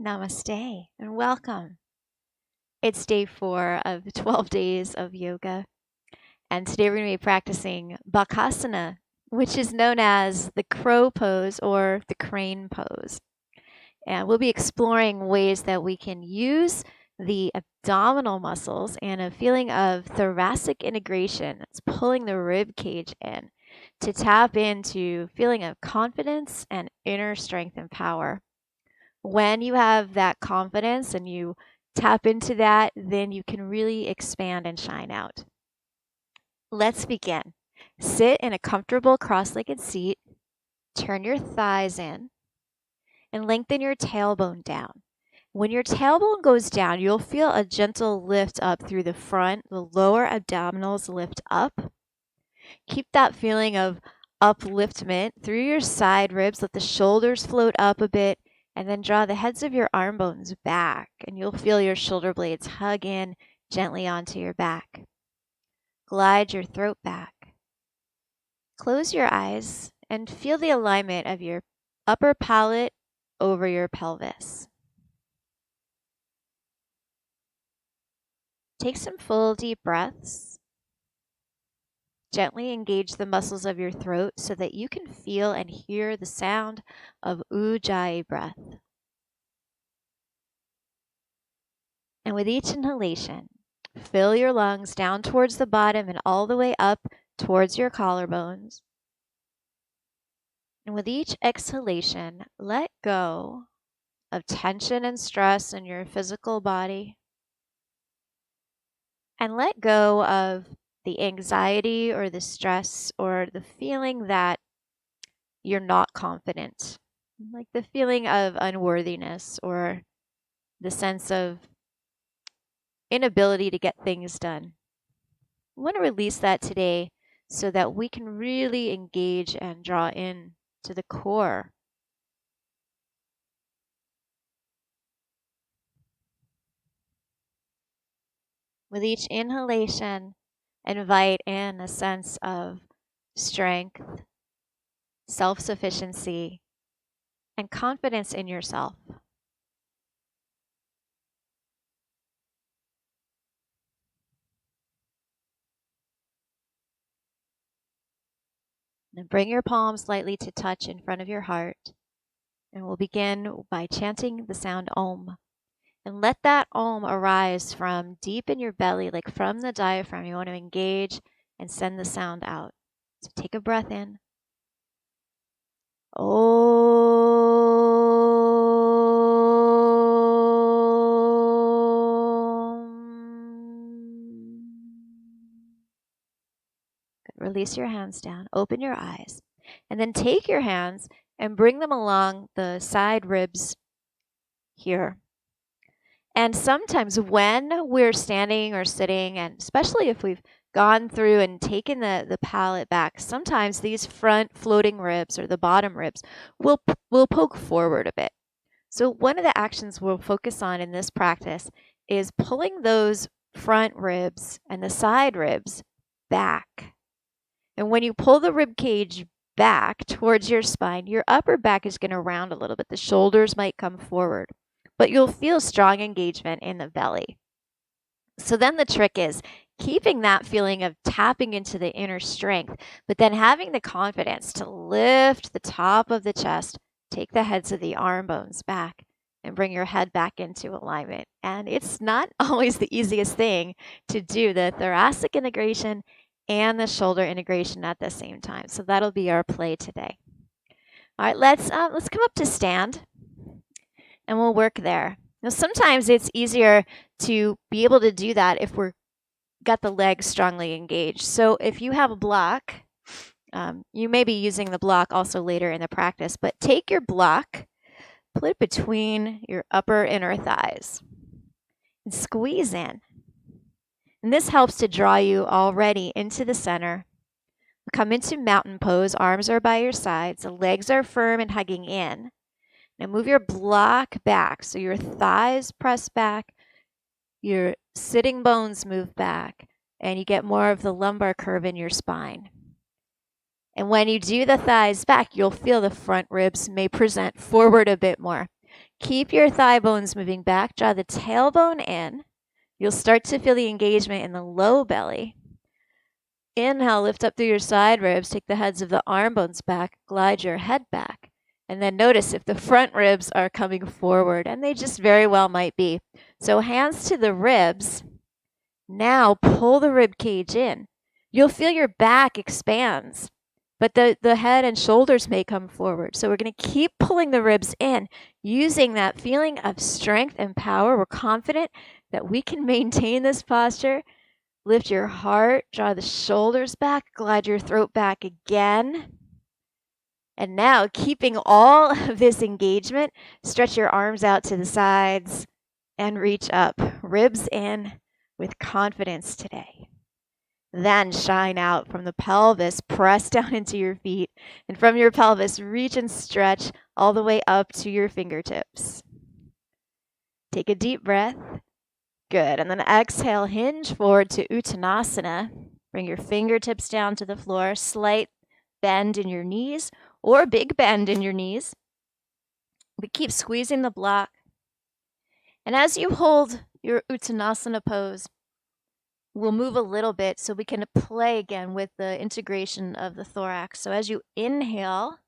Namaste and welcome. It's day 4 of 12 days of yoga, and today we're going to be practicing Bakasana, which is known as the crow pose or the crane pose. And we'll be exploring ways that we can use the abdominal muscles and a feeling of thoracic integration, that's pulling the rib cage in, to tap into feeling of confidence and inner strength and power. When you have that confidence and you tap into that, then you can really expand and shine out. Let's begin. Sit in a comfortable cross-legged seat, turn your thighs in, and lengthen your tailbone down. When your tailbone goes down, you'll feel a gentle lift up through the front. The lower abdominals lift up. Keep that feeling of upliftment through your side ribs. Let the shoulders float up a bit. And then draw the heads of your arm bones back, and you'll feel your shoulder blades hug in gently onto your back. Glide your throat back. Close your eyes and feel the alignment of your upper palate over your pelvis. Take some full deep breaths. Gently engage the muscles of your throat so that you can feel and hear the sound of Ujjayi breath. And with each inhalation, fill your lungs down towards the bottom and all the way up towards your collarbones. And with each exhalation, let go of tension and stress in your physical body. And let go of the anxiety or the stress or the feeling that you're not confident, like the feeling of unworthiness or the sense of inability to get things done. I want to release that today so that we can really engage and draw in to the core. With each inhalation, invite in a sense of strength, self-sufficiency, and confidence in yourself. Then bring your palms lightly to touch in front of your heart. And we'll begin by chanting the sound Om. And let that Om arise from deep in your belly, like from the diaphragm. You want to engage and send the sound out. So take a breath in. Release your hands down, open your eyes, and then take your hands and bring them along the side ribs here. And sometimes when we're standing or sitting, and especially if we've gone through and taken the palate back, sometimes these front floating ribs or the bottom ribs will poke forward a bit. So one of the actions we'll focus on in this practice is pulling those front ribs and the side ribs back. And when you pull the rib cage back towards your spine, your upper back is going to round a little bit. The shoulders might come forward, but you'll feel strong engagement in the belly. So then the trick is keeping that feeling of tapping into the inner strength, but then having the confidence to lift the top of the chest, take the heads of the arm bones back, and bring your head back into alignment. And it's not always the easiest thing to do, the thoracic integration and the shoulder integration at the same time. So that'll be our play today. All right, let's come up to stand, and we'll work there. Now, sometimes it's easier to be able to do that if we're got the legs strongly engaged. So if you have a block, you may be using the block also later in the practice, but take your block, put it between your upper inner thighs, and squeeze in. And this helps to draw you already into the center. Come into mountain pose. Arms are by your sides. The legs are firm and hugging in. Now move your block back. So your thighs press back. Your sitting bones move back. And you get more of the lumbar curve in your spine. And when you do the thighs back, you'll feel the front ribs may present forward a bit more. Keep your thigh bones moving back. Draw the tailbone in. You'll start to feel the engagement in the low belly. Inhale, lift up through your side ribs. Take the heads of the arm bones back. Glide your head back. And then notice if the front ribs are coming forward, and they just very well might be. So hands to the ribs. Now pull the rib cage in. You'll feel your back expands, but the head and shoulders may come forward. So we're going to keep pulling the ribs in, using that feeling of strength and power. We're confident that we can maintain this posture. Lift your heart, draw the shoulders back, glide your throat back again. And now, keeping all of this engagement, stretch your arms out to the sides and reach up. Ribs in with confidence today. Then shine out from the pelvis, press down into your feet, and from your pelvis, reach and stretch all the way up to your fingertips. Take a deep breath. Good. And then exhale, hinge forward to Uttanasana. Bring your fingertips down to the floor, slight bend in your knees or big bend in your knees. But keep squeezing the block. And as you hold your Uttanasana pose, we'll move a little bit so we can play again with the integration of the thorax. So as you inhale,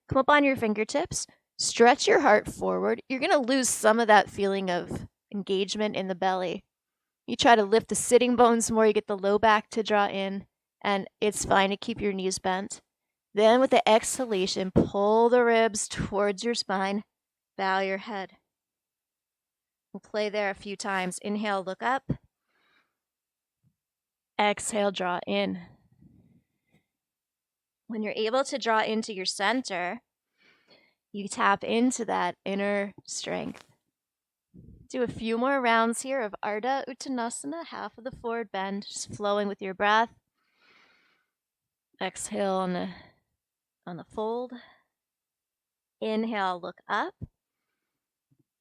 come up on your fingertips, stretch your heart forward. You're going to lose some of that feeling of engagement in the belly. You try to lift the sitting bones more, you get the low back to draw in, and it's fine to keep your knees bent. Then with the exhalation, pull the ribs towards your spine, bow your head. We'll play there a few times. Inhale, look up. Exhale, draw in. When you're able to draw into your center, you tap into that inner strength. Do a few more rounds here of Ardha Uttanasana, half of the forward bend, just flowing with your breath. Exhale on the fold. Inhale, look up.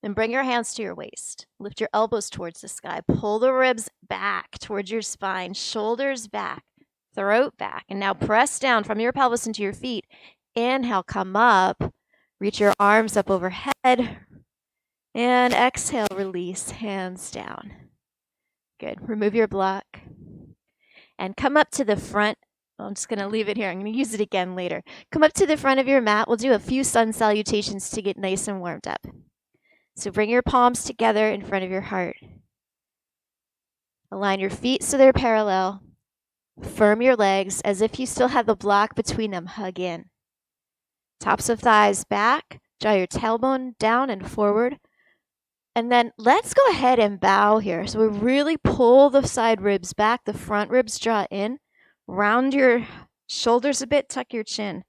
Then bring your hands to your waist. Lift your elbows towards the sky. Pull the ribs back towards your spine, shoulders back, throat back. And now press down from your pelvis into your feet. Inhale, come up. Reach your arms up overhead. And exhale, release, hands down. Good. Remove your block. And come up to the front. I'm just going to leave it here. I'm going to use it again later. Come up to the front of your mat. We'll do a few sun salutations to get nice and warmed up. So bring your palms together in front of your heart. Align your feet so they're parallel. Firm your legs as if you still have the block between them. Hug in. Tops of thighs back. Draw your tailbone down and forward. And then let's go ahead and bow here. So we really pull the side ribs back. The front ribs draw in. Round your shoulders a bit. Tuck your chin.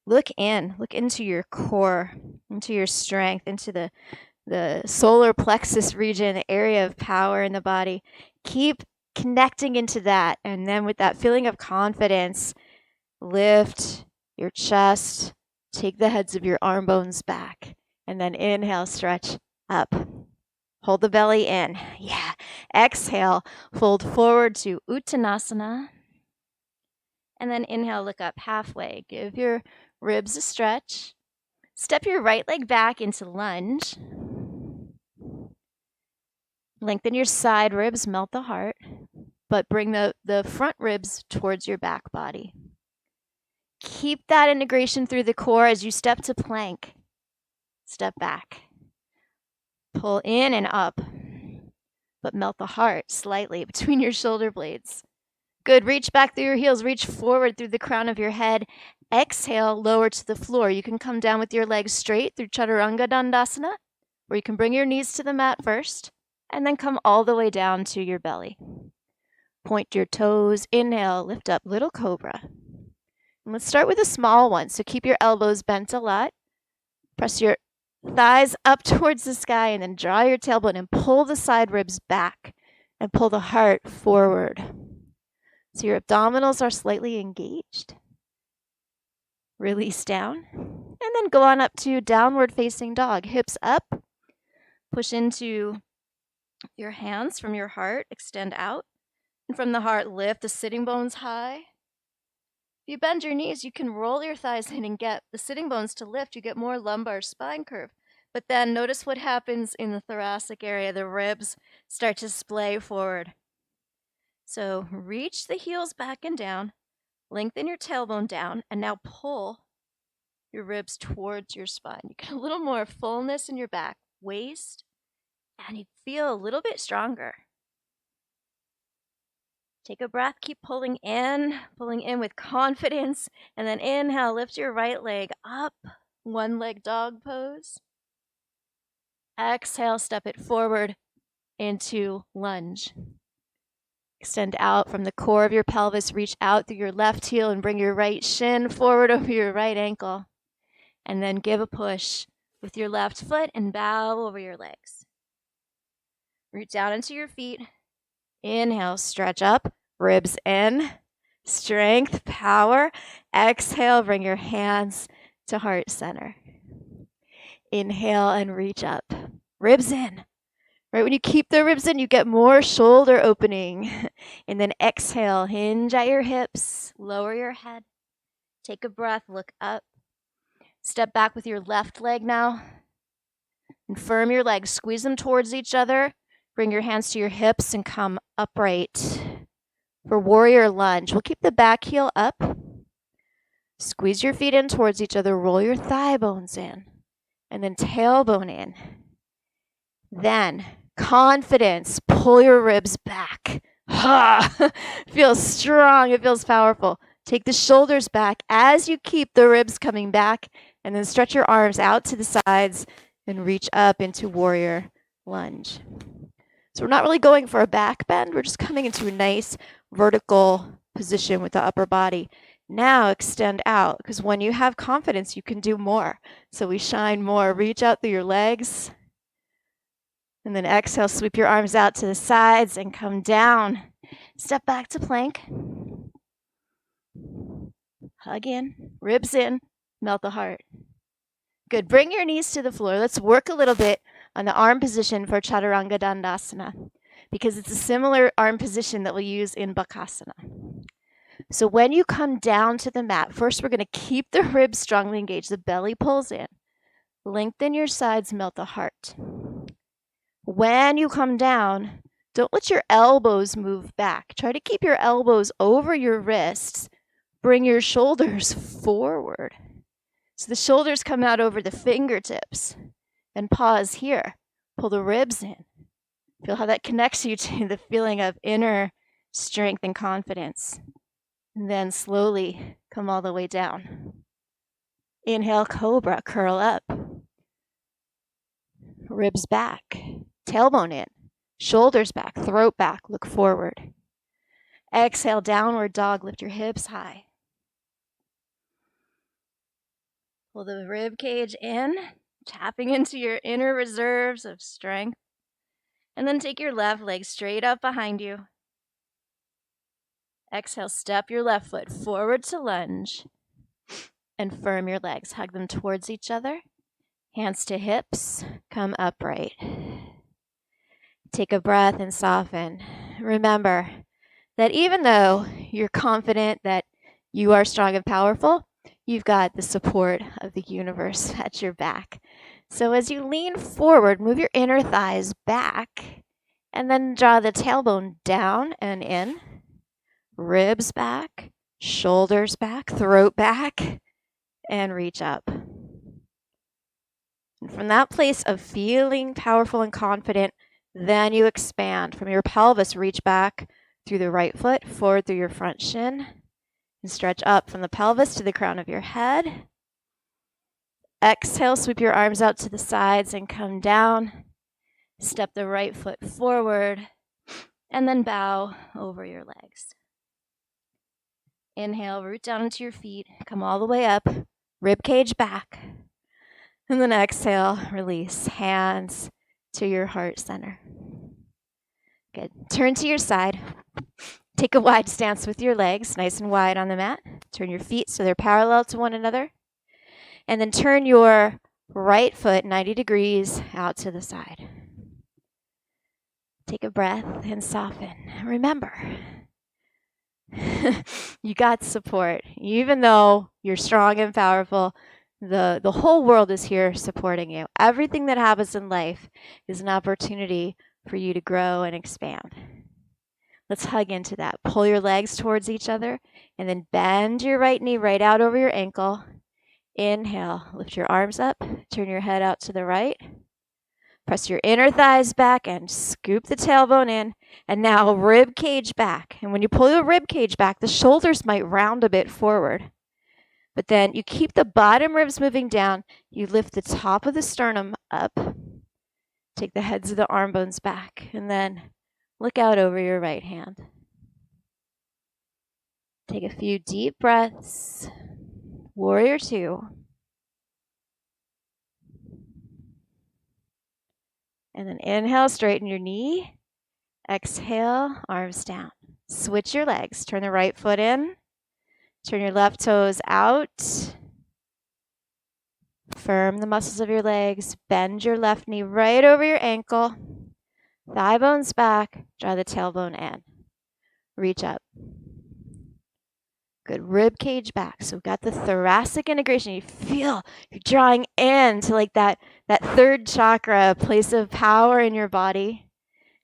Look in. Look into your core, into your strength, into the solar plexus region, the area of power in the body. Keep connecting into that. And then with that feeling of confidence, lift your chest. Take the heads of your arm bones back. And then inhale, stretch up. Hold the belly in. Yeah. Exhale, fold forward to Uttanasana. And then inhale, look up halfway. Give your ribs a stretch. Step your right leg back into lunge. Lengthen your side ribs, melt the heart, but bring the front ribs towards your back body. Keep that integration through the core as you step to plank. Step back. Pull in and up, but melt the heart slightly between your shoulder blades. Good. Reach back through your heels. Reach forward through the crown of your head. Exhale, lower to the floor. You can come down with your legs straight through Chaturanga Dandasana, or you can bring your knees to the mat first, and then come all the way down to your belly. Point your toes. Inhale, lift up, little cobra. And let's start with a small one. So keep your elbows bent a lot. Press your thighs up towards the sky, and then draw your tailbone and pull the side ribs back and pull the heart forward. So your abdominals are slightly engaged. Release down. And then go on up to downward facing dog. Hips up. Push into your hands from your heart. Extend out. And from the heart, lift the sitting bones high. If you bend your knees, you can roll your thighs in and get the sitting bones to lift. You get more lumbar spine curve. But then notice what happens in the thoracic area. The ribs start to splay forward. So reach the heels back and down, lengthen your tailbone down, and now pull your ribs towards your spine. You get a little more fullness in your back, waist, and you feel a little bit stronger. Take a breath, keep pulling in with confidence, and then inhale, lift your right leg up, one leg dog pose. Exhale, step it forward into lunge. Extend out from the core of your pelvis, reach out through your left heel and bring your right shin forward over your right ankle. And then give a push with your left foot and bow over your legs. Root down into your feet. Inhale, stretch up, ribs in, strength, power. Exhale, bring your hands to heart center. Inhale and reach up, ribs in. Right, when you keep the ribs in, you get more shoulder opening. And then exhale, hinge at your hips, lower your head. Take a breath, look up. Step back with your left leg now. And firm your legs, squeeze them towards each other. Bring your hands to your hips and come upright for warrior lunge. We'll keep the back heel up. Squeeze your feet in towards each other, roll your thigh bones in, and then tailbone in. Then, confidence, pull your ribs back. Feels strong, it feels powerful. Take the shoulders back as you keep the ribs coming back, and then stretch your arms out to the sides and reach up into warrior lunge. So we're not really going for a back bend, we're just coming into a nice vertical position with the upper body. Now extend out, because when you have confidence, you can do more. So we shine more. Reach out through your legs. And then exhale, sweep your arms out to the sides and come down. Step back to plank. Hug in, ribs in, melt the heart. Good. Bring your knees to the floor. Let's work a little bit on the arm position for Chaturanga Dandasana, because it's a similar arm position that we'll use in Bakasana. So when you come down to the mat, first we're going to keep the ribs strongly engaged. The belly pulls in. Lengthen your sides, melt the heart. When you come down, don't let your elbows move back. Try to keep your elbows over your wrists. Bring your shoulders forward. So the shoulders come out over the fingertips. And pause here. Pull the ribs in. Feel how that connects you to the feeling of inner strength and confidence. And then slowly come all the way down. Inhale, cobra, curl up. Ribs back. Tailbone in, shoulders back, throat back, look forward. Exhale, downward dog, lift your hips high. Pull the rib cage in, tapping into your inner reserves of strength. And then take your left leg straight up behind you. Exhale, step your left foot forward to lunge. And firm your legs, hug them towards each other. Hands to hips, come upright. Take a breath and soften. Remember that even though you're confident that you are strong and powerful, you've got the support of the universe at your back. So as you lean forward, move your inner thighs back, and then draw the tailbone down and in. Ribs back, shoulders back, throat back, and reach up. And from that place of feeling powerful and confident, then you expand from your pelvis, reach back through the right foot, forward through your front shin, and stretch up from the pelvis to the crown of your head. Exhale, sweep your arms out to the sides and come down. Step the right foot forward, and then bow over your legs. Inhale, root down into your feet, come all the way up, rib cage back. And then exhale, release, hands to your heart center. Good. Turn to your side. Take a wide stance with your legs, nice and wide on the mat. Turn your feet so they're parallel to one another. And then turn your right foot 90 degrees out to the side. Take a breath and soften. Remember, you got support. Even though you're strong and powerful, The whole world is here supporting you. Everything that happens in life is an opportunity for you to grow and expand. Let's hug into that. Pull your legs towards each other and then bend your right knee right out over your ankle. Inhale, lift your arms up, turn your head out to the right. Press your inner thighs back and scoop the tailbone in. And now rib cage back. And when you pull the rib cage back, the shoulders might round a bit forward. But then you keep the bottom ribs moving down. You lift the top of the sternum up. Take the heads of the arm bones back. And then look out over your right hand. Take a few deep breaths. Warrior 2. And then inhale, straighten your knee. Exhale, arms down. Switch your legs. Turn the right foot in. Turn your left toes out. Firm the muscles of your legs. Bend your left knee right over your ankle. Thigh bones back. Draw the tailbone in. Reach up. Good. Rib cage back. So we've got the thoracic integration. You feel you're drawing in to like that third chakra, place of power in your body.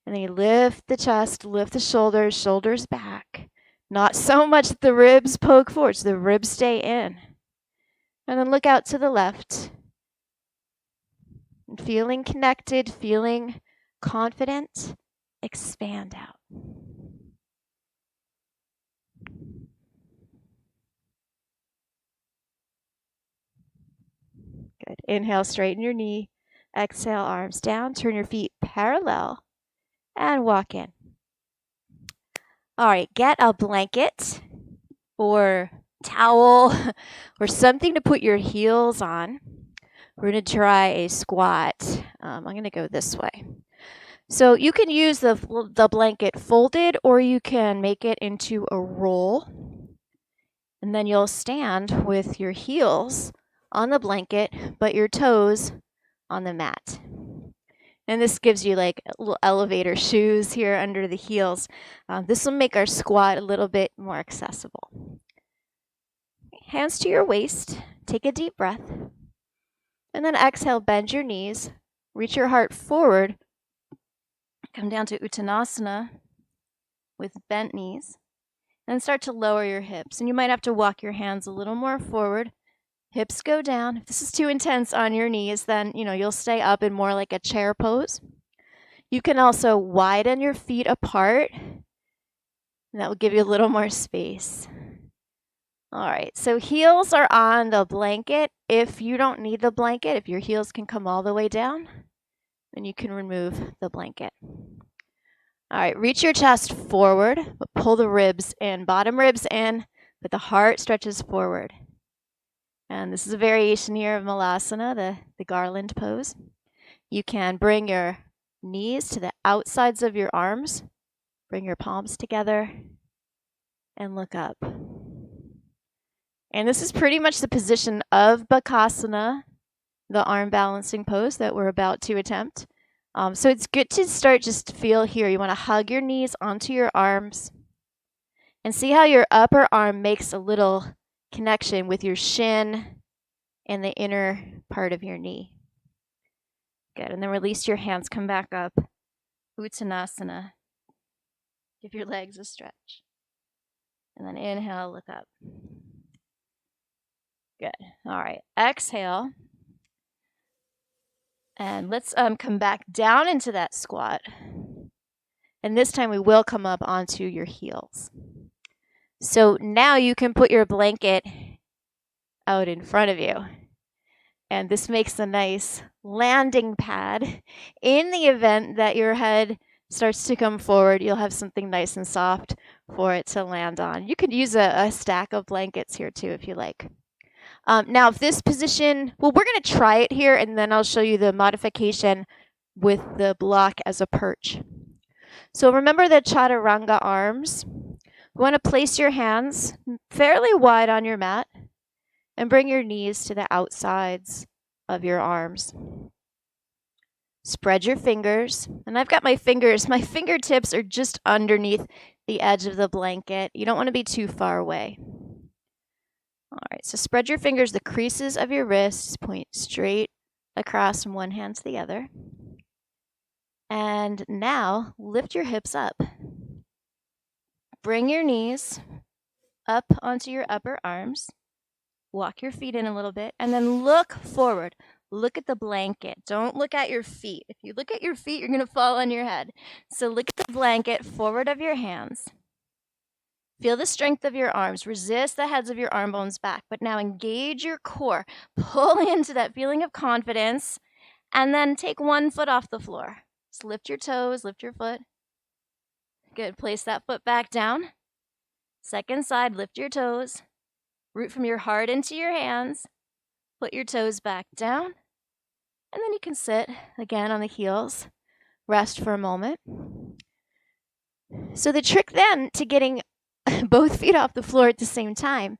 And then you lift the chest, lift the shoulders, shoulders back. Not so much that the ribs poke forward, so the ribs stay in. And then look out to the left. And feeling connected, feeling confident, expand out. Good. Inhale, straighten your knee. Exhale, arms down. Turn your feet parallel and walk in. All right, get a blanket or towel or something to put your heels on. We're going to try a squat. I'm going to go this way. So you can use the blanket folded, or you can make it into a roll. And then you'll stand with your heels on the blanket, but your toes on the mat. And this gives you like little elevator shoes here under the heels. This will make our squat a little bit more accessible. Hands to your waist. Take a deep breath. And then exhale, bend your knees. Reach your heart forward. Come down to Uttanasana with bent knees. And start to lower your hips. And you might have to walk your hands a little more forward. Hips go down. If this is too intense on your knees, then you'll stay up in more like a chair pose. You can also widen your feet apart. And that will give you a little more space. All right, so heels are on the blanket. If you don't need the blanket, if your heels can come all the way down, then you can remove the blanket. All right, reach your chest forward, but pull the ribs in. Bottom ribs in, but the heart stretches forward. And this is a variation here of Malasana, the garland pose. You can bring your knees to the outsides of your arms. Bring your palms together and look up. And this is pretty much the position of Bakasana, the arm balancing pose that we're about to attempt. So it's good to start just to feel here. You want to hug your knees onto your arms and see how your upper arm makes a little connection with your shin and the inner part of your knee. Good. And then release your hands. Come back up. Uttanasana. Give your legs a stretch. And then inhale, look up. Good. All right. Exhale. And let's come back down into that squat. And this time we will come up onto your heels. So now you can put your blanket out in front of you. And this makes a nice landing pad. In the event that your head starts to come forward, you'll have something nice and soft for it to land on. You could use a stack of blankets here too if you like. Now, if this position, well, we're going to try it here, and then I'll show you the modification with the block as a perch. So remember the chaturanga arms. You want to place your hands fairly wide on your mat and bring your knees to the outsides of your arms. Spread your fingers, and I've got my fingertips are just underneath the edge of the blanket. You don't want to be too far away. All right, so spread your fingers, the creases of your wrists point straight across from one hand to the other. And now lift your hips up. Bring your knees up onto your upper arms. Walk your feet in a little bit and then look forward. Look at the blanket. Don't look at your feet. If you look at your feet, you're going to fall on your head. So look at the blanket forward of your hands. Feel the strength of your arms. Resist the heads of your arm bones back. But now engage your core. Pull into that feeling of confidence. And then take one foot off the floor. Just lift your toes, lift your foot. Good. Place that foot back down. Second side, lift your toes. Root from your heart into your hands. Put your toes back down. And then you can sit again on the heels. Rest for a moment. So the trick then to getting both feet off the floor at the same time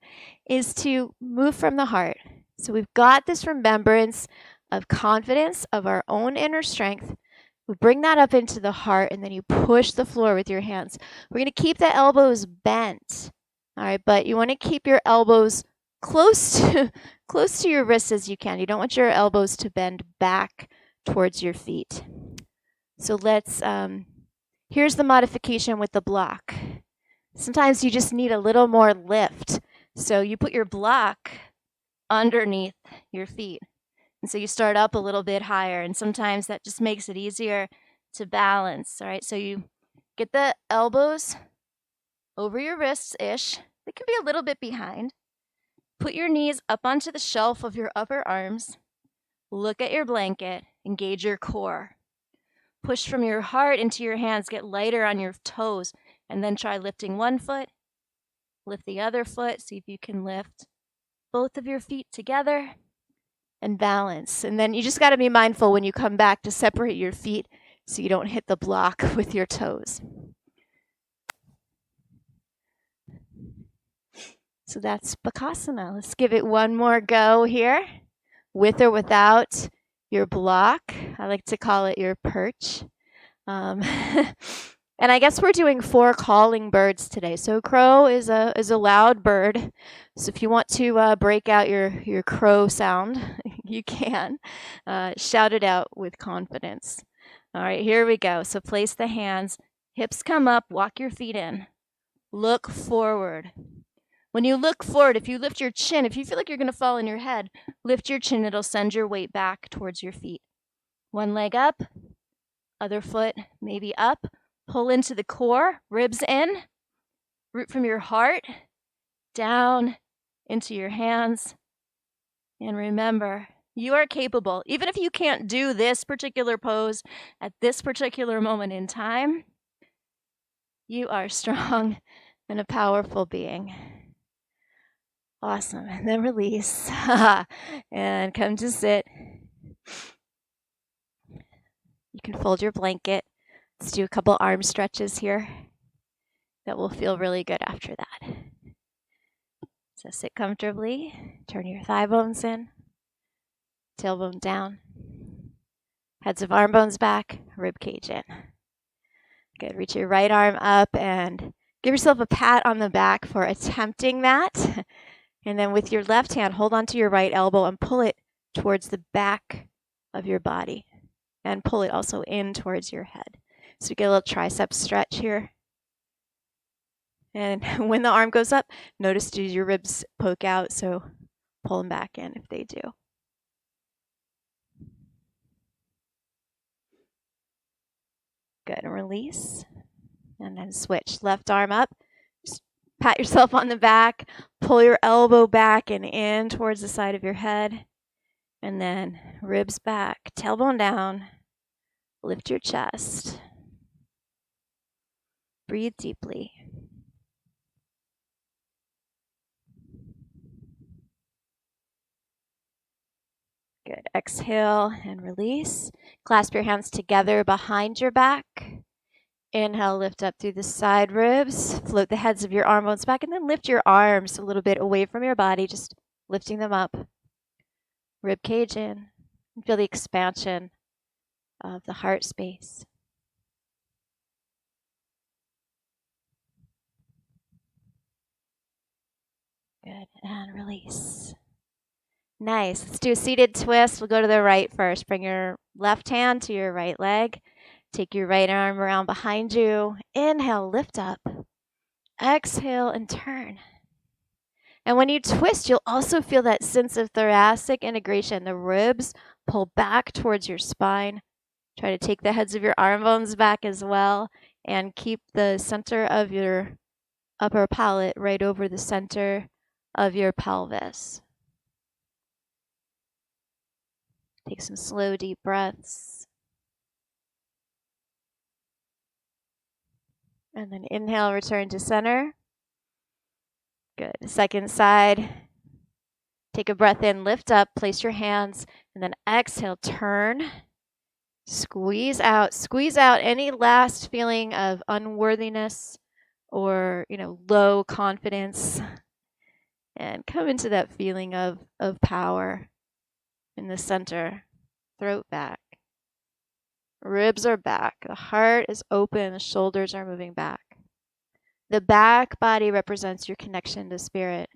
is to move from the heart. So we've got this remembrance of confidence, of our own inner strength. We bring that up into the heart, and then you push the floor with your hands. We're going to keep the elbows bent, all right, but you want to keep your elbows close to your wrists as you can. You don't want your elbows to bend back towards your feet. So let's, here's the modification with the block. Sometimes you just need a little more lift. So you put your block underneath your feet. And so you start up a little bit higher, and sometimes that just makes it easier to balance. All right, so you get the elbows over your wrists-ish. They can be a little bit behind. Put your knees up onto the shelf of your upper arms. Look at your blanket. Engage your core. Push from your heart into your hands. Get lighter on your toes. And then try lifting one foot. Lift the other foot. See if you can lift both of your feet together. And balance. And then you just got to be mindful when you come back to separate your feet so you don't hit the block with your toes. So that's Bakasana. Let's give it one more go here, with or without your block. I like to call it your perch. And I guess we're doing 4 calling birds today. So crow is a loud bird. So if you want to break out your crow sound, you can. Shout it out with confidence. All right, here we go. So place the hands, hips come up, walk your feet in. Look forward. When you look forward, if you lift your chin, if you feel like you're going to fall on your head, lift your chin. It'll send your weight back towards your feet. One leg up, other foot maybe up. Pull into the core, ribs in. Root from your heart down into your hands. And remember, you are capable. Even if you can't do this particular pose at this particular moment in time, you are strong and a powerful being. Awesome. And then release. And come to sit. You can fold your blanket. Let's do a couple arm stretches here. That will feel really good after that. So sit comfortably. Turn your thigh bones in. Tailbone down. Heads of arm bones back. Rib cage in. Good. Reach your right arm up and give yourself a pat on the back for attempting that. And then with your left hand, hold onto your right elbow and pull it towards the back of your body. And pull it also in towards your head. So we get a little tricep stretch here. And when the arm goes up, notice do your ribs poke out, so pull them back in if they do. Good, and release. And then switch. Left arm up. Just pat yourself on the back. Pull your elbow back and in towards the side of your head. And then ribs back, tailbone down. Lift your chest. Breathe deeply. Good. Exhale and release. Clasp your hands together behind your back. Inhale, lift up through the side ribs. Float the heads of your arm bones back, and then lift your arms a little bit away from your body, just lifting them up. Rib cage in. And feel the expansion of the heart space. Good. And release. Nice. Let's do a seated twist. We'll go to the right first. Bring your left hand to your right leg. Take your right arm around behind you. Inhale, lift up. Exhale and turn. And when you twist, you'll also feel that sense of thoracic integration. The ribs pull back towards your spine. Try to take the heads of your arm bones back as well, and keep the center of your upper palate right over the center of your pelvis. Take some slow, deep breaths. And then inhale, return to center. Good. Second side. Take a breath in, lift up, place your hands, and then exhale, turn. Squeeze out any last feeling of unworthiness or, low confidence. And come into that feeling of power in the center. Throat back. Ribs are back. The heart is open. The shoulders are moving back. The back body represents your connection to spirit.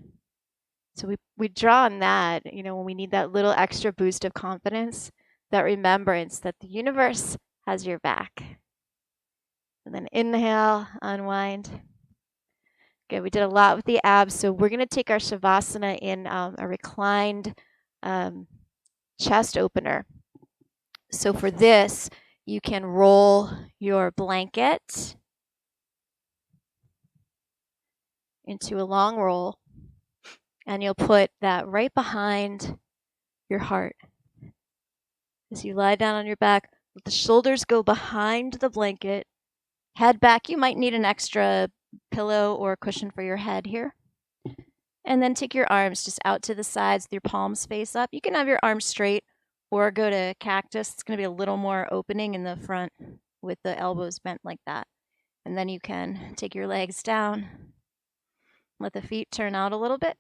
So we draw on that, when we need that little extra boost of confidence, that remembrance that the universe has your back. And then inhale, unwind. Good. We did a lot with the abs, so we're going to take our Shavasana in a reclined chest opener. So for this, you can roll your blanket into a long roll, and you'll put that right behind your heart. As you lie down on your back, let the shoulders go behind the blanket, head back. You might need an extra pillow or cushion for your head here. And then take your arms just out to the sides with your palms face up. You can have your arms straight or go to cactus. It's going to be a little more opening in the front with the elbows bent like that. And then you can take your legs down, let the feet turn out a little bit.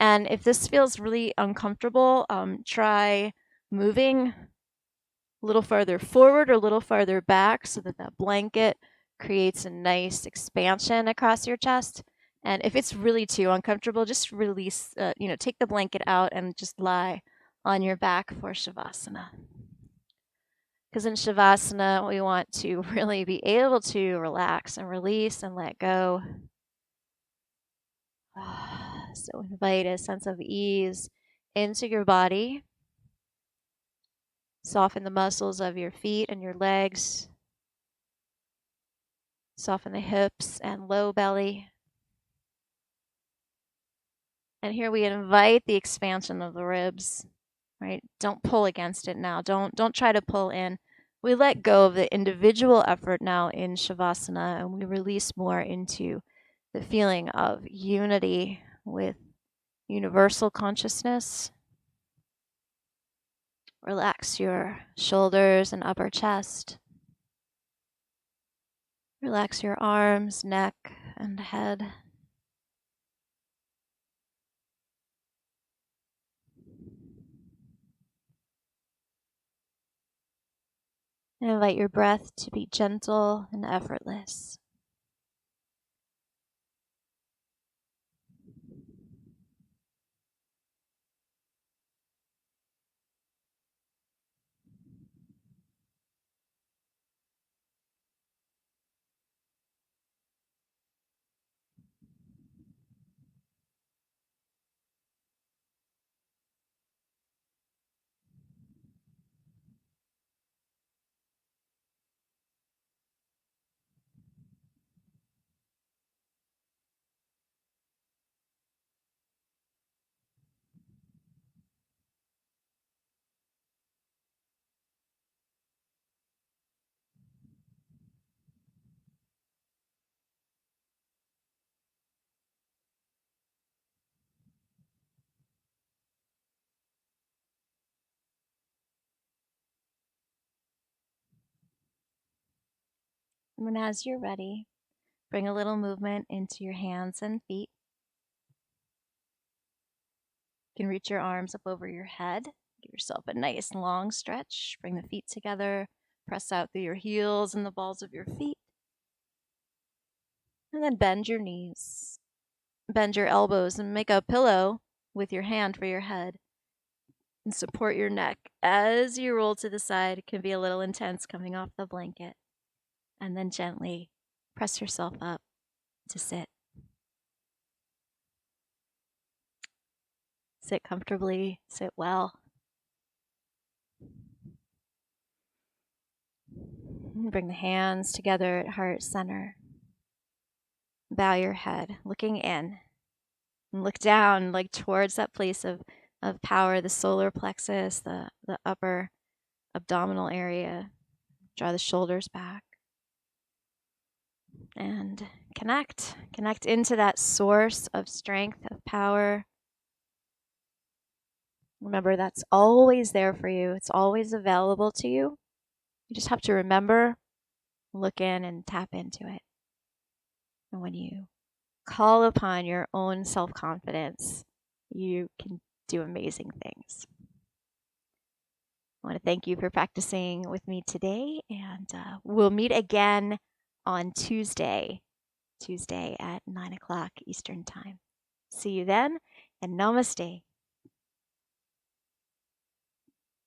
And if this feels really uncomfortable, try moving a little farther forward or a little farther back so that that blanket creates a nice expansion across your chest. And if it's really too uncomfortable, just release, take the blanket out and just lie on your back for Shavasana. Because in Shavasana, we want to really be able to relax and release and let go. So invite a sense of ease into your body. Soften the muscles of your feet and your legs. Soften the hips and low belly. And here we invite the expansion of the ribs, right? Don't pull against it now. Don't try to pull in. We let go of the individual effort now in Shavasana, and we release more into the feeling of unity with universal consciousness. Relax your shoulders and upper chest. Relax your arms, neck, and head. And invite your breath to be gentle and effortless. And then as you're ready, bring a little movement into your hands and feet. You can reach your arms up over your head. Give yourself a nice long stretch. Bring the feet together. Press out through your heels and the balls of your feet. And then bend your knees. bend your elbows and make a pillow with your hand for your head. And support your neck as you roll to the side. It can be a little intense coming off the blanket. And then gently press yourself up to sit. Sit comfortably, sit well. Bring the hands together at heart center. Bow your head, looking in. And look down, like towards that place of power, the solar plexus, the upper abdominal area. Draw the shoulders back. And connect. Connect into that source of strength, of power. Remember, that's always there for you. It's always available to you. You just have to remember, look in, and tap into it. And when you call upon your own self-confidence, you can do amazing things. I want to thank you for practicing with me today, and we'll meet again on Tuesday at 9 o'clock Eastern Time. See you then, and namaste.